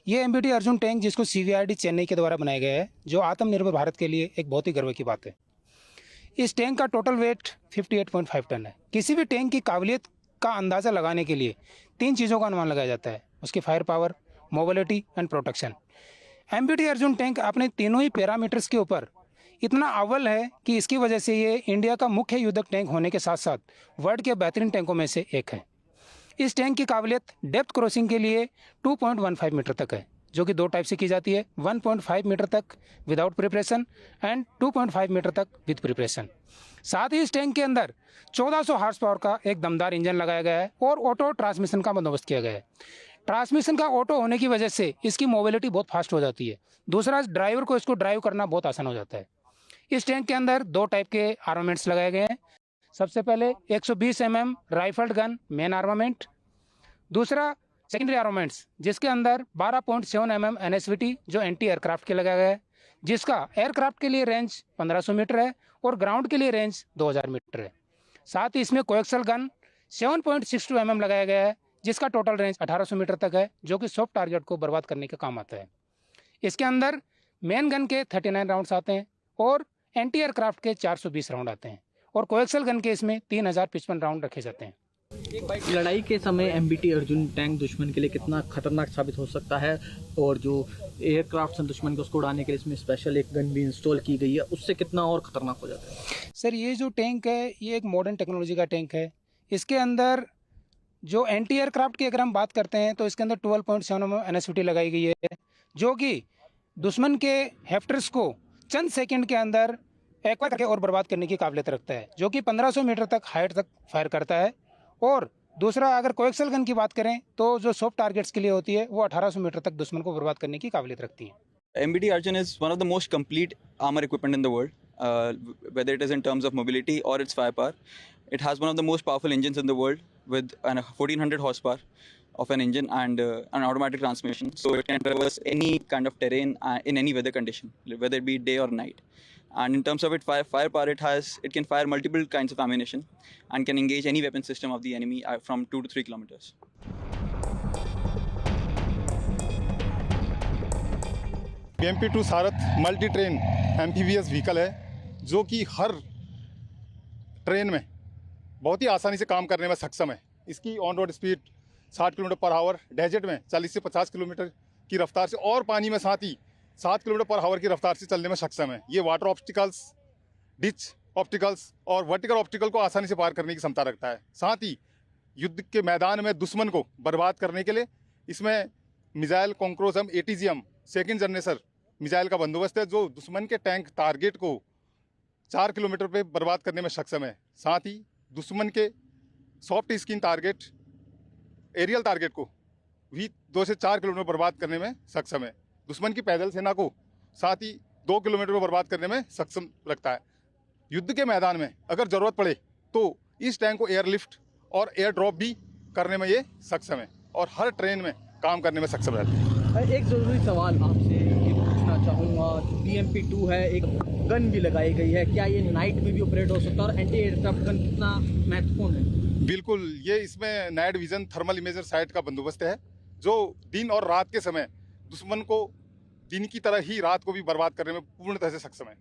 ये MBT Arjun tank जिसको सीवीआरडी चेन्नई के द्वारा बनाया गया है, जो आत्मनिर्भर भारत के लिए एक बहुत ही गर्व की बात है। इस टैंक का टोटल वेट 58.5 टन है। किसी भी टैंक की काबिलियत का अंदाज़ा लगाने के लिए 3 चीज़ों का अनुमान लगाया जाता है: उसकी fire power, mobility and protection. MBT Arjun tank अपने तीनों ही पैरामीटर्स के ऊपर इतना अव्वल है कि इसकी वजह से ये इंडिया का मुख्य युद्धक टैंक होने के साथ साथ वर्ल्ड के बेहतरीन टैंकों में से एक है। इस टैंक की काबिलियत डेप्थ क्रॉसिंग के लिए 2.15 मीटर तक है, जो कि 2 टाइप से की जाती है: 1.5 मीटर तक विदाउट प्रिपरेशन एंड 2.5 मीटर तक विद प्रिपरेशन। साथ ही इस टैंक के अंदर 1400 हार्स पावर का एक दमदार इंजन लगाया गया है और ऑटो ट्रांसमिशन का बंदोबस्त किया गया है। ट्रांसमिशन का ऑटो होने की वजह से इसकी मोबिलिटी बहुत फास्ट हो जाती है। दूसरा, ड्राइवर को इसको ड्राइव करना बहुत आसान हो जाता है। इस टैंक के अंदर 2 टाइप के आर्मामेंट्स लगाए गए हैं। सबसे पहले 120 mm rifled gun main armament. दूसरा सेकेंडरी आर्मामेंट्स, जिसके अंदर 12.7 mm एनएसवीटी जो एंटी एयरक्राफ्ट के लगाया गया है, जिसका एयरक्राफ्ट के लिए रेंज 1500 मीटर है और ग्राउंड के लिए रेंज 2000 मीटर है। साथ ही इसमें कोएक्सल गन 7.62 mm लगाया गया है, जिसका टोटल रेंज 1800 मीटर तक है, जो कि सॉफ्ट टारगेट को बर्बाद करने के काम आता है। इसके अंदर मेन गन के 39 राउंड्स आते हैं और एंटी एयरक्राफ्ट के 420 राउंड आते हैं और कोएक्सल गन के इसमें 3055 राउंड रखे जाते हैं। लड़ाई के समय एमबीटी अर्जुन टैंक दुश्मन के लिए कितना खतरनाक साबित हो सकता है, और जो एयरक्राफ्ट हैं दुश्मन को उसको उड़ाने के लिए इसमें स्पेशल एक गन भी इंस्टॉल की गई है, उससे कितना और खतरनाक हो जाता है? सर, ये जो टैंक है ये एक मॉडर्न टेक्नोलॉजी का टैंक है। इसके अंदर जो एंटी एयरक्राफ्ट की अगर हम बात करते हैं तो इसके अंदर 12.7 mm एनएसवीटी लगाई गई है, जो कि दुश्मन के हेफ्टर्स को चंद सेकंड के अंदर एक्वा करके और बर्बाद करने की काबिलियत रखता है, जो कि 1500 मीटर तक हाइट तक फायर करता है। और दूसरा, अगर कोएक्सल गन की बात करें तो जो सॉफ्ट टारगेट्स के लिए होती है वो 1800 मीटर तक दुश्मन को बर्बाद करने की काबिलियत रखती है। MBT Arjun is one of the most complete armor equipment in the world, whether it is in terms of mobility or its firepower. It has one of the most powerful engines in the world with 1400 horsepower of an engine and an automatic transmission. So it can traverse any kind of terrain in any weather condition, whether it be day or night. And in terms of its firepower, it can fire multiple kinds of ammunition and can engage any weapon system of the enemy from 2 to 3 kilometers. BMP-2 Sarath multi train amphibious vehicle है, जो कि हर train में बहुत ही आसानी से काम करने में सक्षम है। इसकी on road speed 60 kilometre per hour, desert में 40 से 50 किलोमीटर की रफ्तार से और पानी में साथ ही 7 किलोमीटर पर आवर की रफ्तार से चलने में सक्षम है। ये वाटर ऑब्स्टिकल्स, डिच ऑब्स्टिकल्स और वर्टिकल ऑब्स्टिकल को आसानी से पार करने की क्षमता रखता है। साथ ही युद्ध के मैदान में दुश्मन को बर्बाद करने के लिए इसमें मिसाइल कॉन्क्रोजम एटीजीएम सेकेंड जनरेशन मिसाइल का बंदोबस्त है, जो दुश्मन के टैंक टारगेट को 4 किलोमीटर पे बर्बाद करने में सक्षम है। साथ ही दुश्मन के soft skin target, aerial target को भी 2 से 4 किलोमीटर बर्बाद करने में सक्षम है। दुश्मन की पैदल सेना को साथ ही 2 किलोमीटर में बर्बाद करने में सक्षम रखता है। युद्ध के मैदान में अगर ज़रूरत पड़े तो इस टैंक को एयरलिफ्ट और एयर ड्रॉप भी करने में ये सक्षम है और हर ट्रेन में काम करने में सक्षम रहता है। एक ज़रूरी सवाल आपसे ये पूछना चाहूँगा, BMP-2 है, एक गन भी लगाई गई है, क्या ये नाइट में भी ऑपरेट हो सकता है और एंटी एयरक्राफ्ट गन कितना महत्वपूर्ण है? बिल्कुल, ये इसमें night vision thermal imager site का बंदोबस्त है, जो दिन और रात के समय दुश्मन को दिन की तरह ही रात को भी बर्बाद करने में पूर्णतः से सक्षम है।